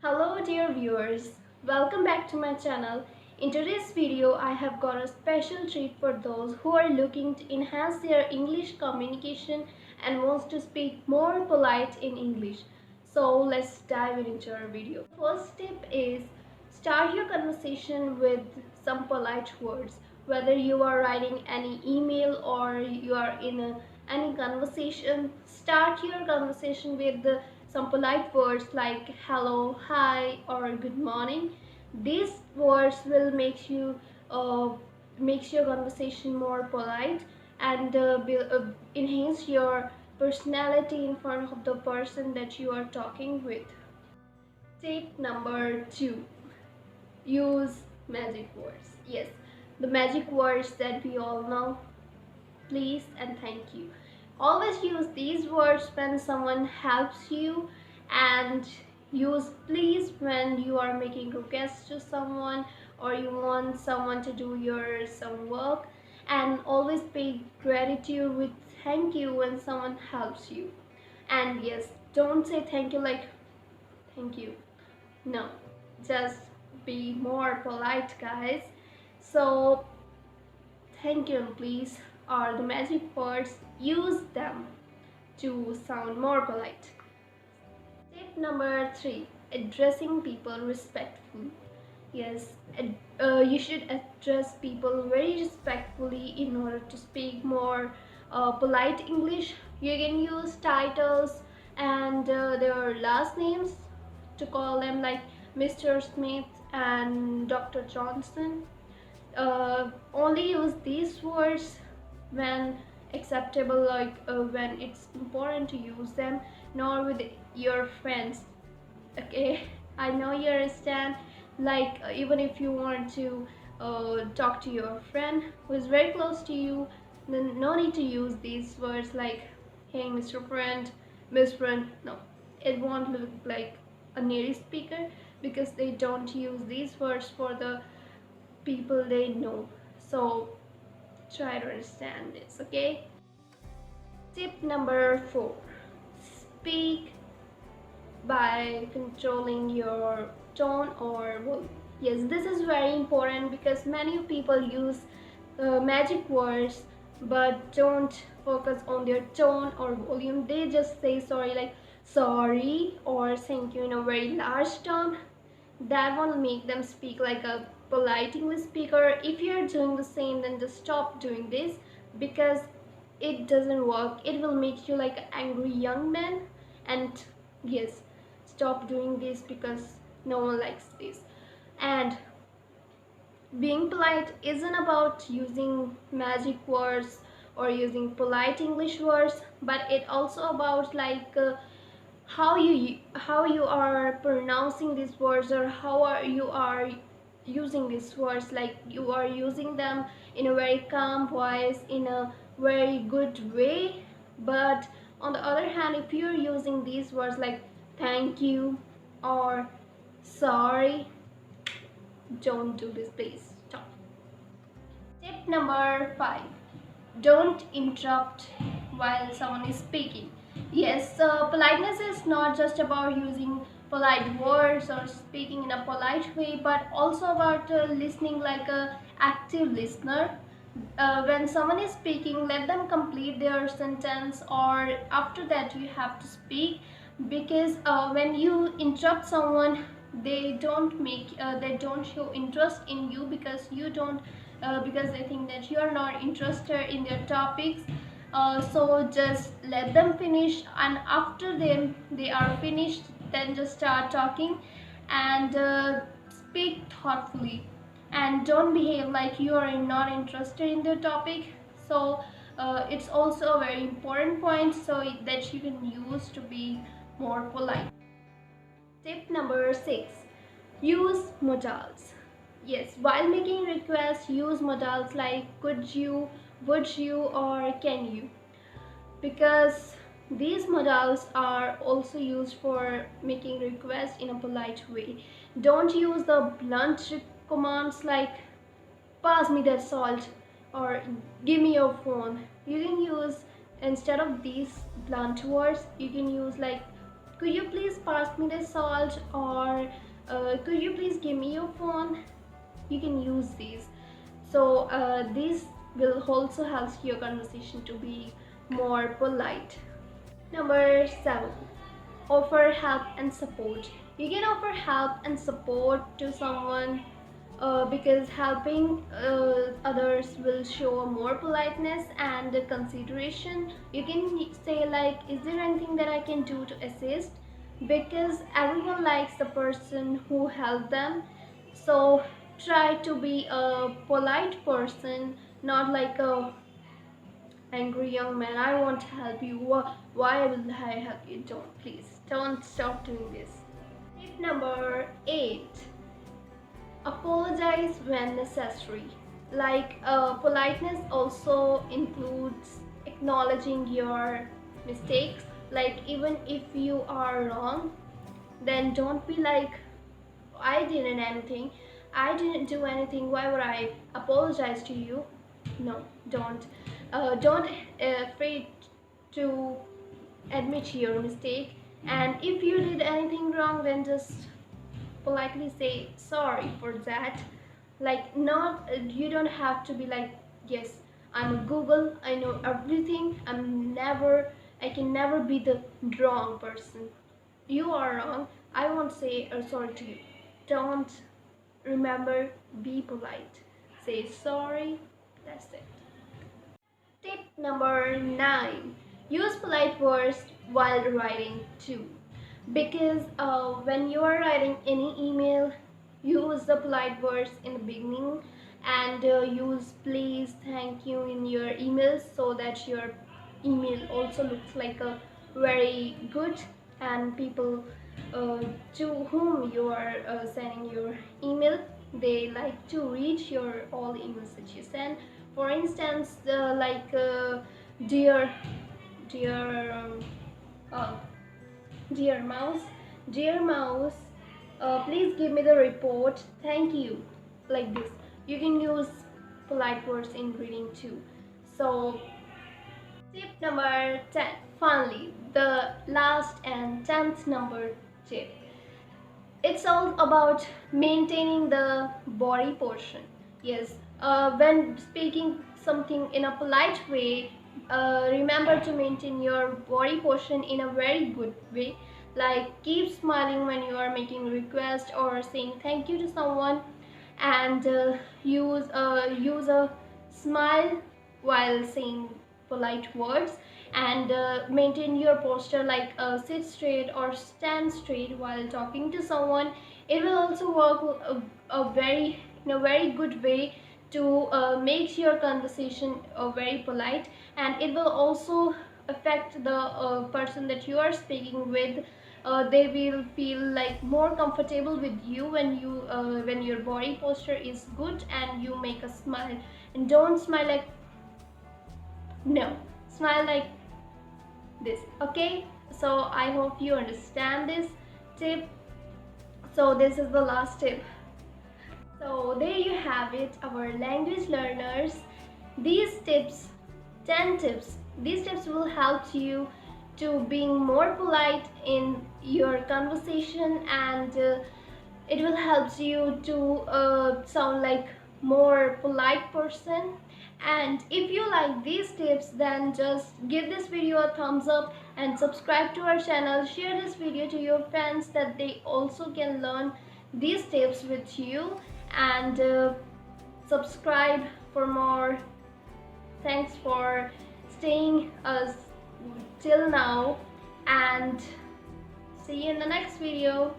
Hello dear viewers, welcome back to my channel. In today's video, I have got a special treat for those who are looking to enhance their English communication and wants to speak more polite in English. So let's dive into our video. First tip is start your conversation with some polite words. Whether you are writing any email or you are in any conversation, start your conversation with some polite words like hello, hi, or good morning. These words will uh, makes your conversation more polite and enhance your personality in front of the person that you are talking with. Tip number 2, use magic words. Yes, the magic words that we all know, please and thank you. Always use these words when someone helps you, and use please when you are making requests to someone or you want someone to do your some work, and always pay gratitude with thank you when someone helps you. And yes, don't say thank you like thank you. No, just be more polite, guys. So thank you and please are the magic words. Use them to sound more polite. Tip number 3, addressing people respectfully. Yes, you should address people very respectfully in order to speak more polite English. You can use titles and their last names to call them, like Mr. Smith and Dr. Johnson. Only use these words when acceptable, like when it's important to use them, nor with your friends. Okay, I know you understand. Like even if you want to talk to your friend who is very close to you, then no need to use these words like hey Mr. Friend, Miss Friend. No, it won't look like a native speaker, because they don't use these words for the people they know. So try to understand this, okay? Tip number 4, speak by controlling your tone or volume. Yes, this is very important because many people use magic words but don't focus on their tone or volume. They just say sorry like sorry or thank you in a very large tone. That won't make them speak like a polite English speaker. If you're doing the same, then just stop doing this, because it doesn't work. It will make you like an angry young man. And yes, stop doing this because no one likes this. And being polite isn't about using magic words or using polite English words, but it also about like how you are pronouncing these words, or you are using these words. Like you are using them in a very calm voice, in a very good way. But on the other hand, if you're using these words like thank you or sorry, don't do this, please stop. Tip number 5, don't interrupt while someone is speaking. Yes, politeness is not just about using polite words or speaking in a polite way, but also about listening like a active listener. When someone is speaking, let them complete their sentence, or after that you have to speak, because when you interrupt someone, they don't show interest in you, because you don't because they think that you are not interested in their topics. So just let them finish, and after they are finished, then just start talking, and speak thoughtfully, and don't behave like you are not interested in the topic. So it's also a very important point, so that you can use to be more polite. Tip number 6, use modals. Yes, while making requests, use modals like could you, would you, or can you, because these modals are also used for making requests in a polite way. Don't use the blunt commands like pass me that salt or give me your phone. You can use, instead of these blunt words, you can use like could you please pass me the salt, or could you please give me your phone. You can use these. So this will also help your conversation to be more polite. Number 7, offer help and support. You can offer help and support to someone, because helping others will show more politeness and consideration. You can say like, is there anything that I can do to assist? Because everyone likes the person who helped them. So try to be a polite person, not like a angry young man. I want to help you. Why will I help you? Don't, please don't stop doing this. Tip number 8, apologize when necessary. Like politeness also includes acknowledging your mistakes. Like even if you are wrong, then don't be like, I didn't anything, I didn't do anything, why would I apologize to you? No, don't afraid to admit your mistake. And if you did anything wrong, then just politely say sorry for that. Like, not you don't have to be like, yes, I'm a Google, I know everything, I can never be the wrong person. You are wrong, I won't say sorry to you. Don't. Remember, be polite, say sorry, that's it. Tip number 9, use polite words while writing too. Because when you are writing any email, use the polite words in the beginning, and use please, thank you in your emails, so that your email also looks like a very good, and people to whom you are sending your email, they like to read your all emails that you send. For instance, like dear dear uh, dear mouse, dear mouse, please give me the report, thank you. Like this, you can use polite words in greeting too. So tip number 10, finally, the last and 10th number tip. It's all about maintaining the body portion. Yes, when speaking something in a polite way, remember to maintain your body portion in a very good way. Like, keep smiling when you are making a request or saying thank you to someone, and use a smile while saying polite words, and maintain your posture, like sit straight or stand straight while talking to someone. It will also work a very in a very good way to make your conversation very polite, and it will also affect the person that you are speaking with. They will feel like more comfortable with you when your body posture is good and you make a smile. And don't smile like, no, smile like this. Okay, so I hope you understand this tip. So this is the last tip. So there you have it, our language learners. These tips, 10 tips, these tips will help you to being more polite in your conversation, and it will help you to sound like more polite person. And if you like these tips, then just give this video a thumbs up and subscribe to our channel. Share this video to your friends that they also can learn these tips with you, and subscribe for more. Thanks for staying us till now, and see you in the next video.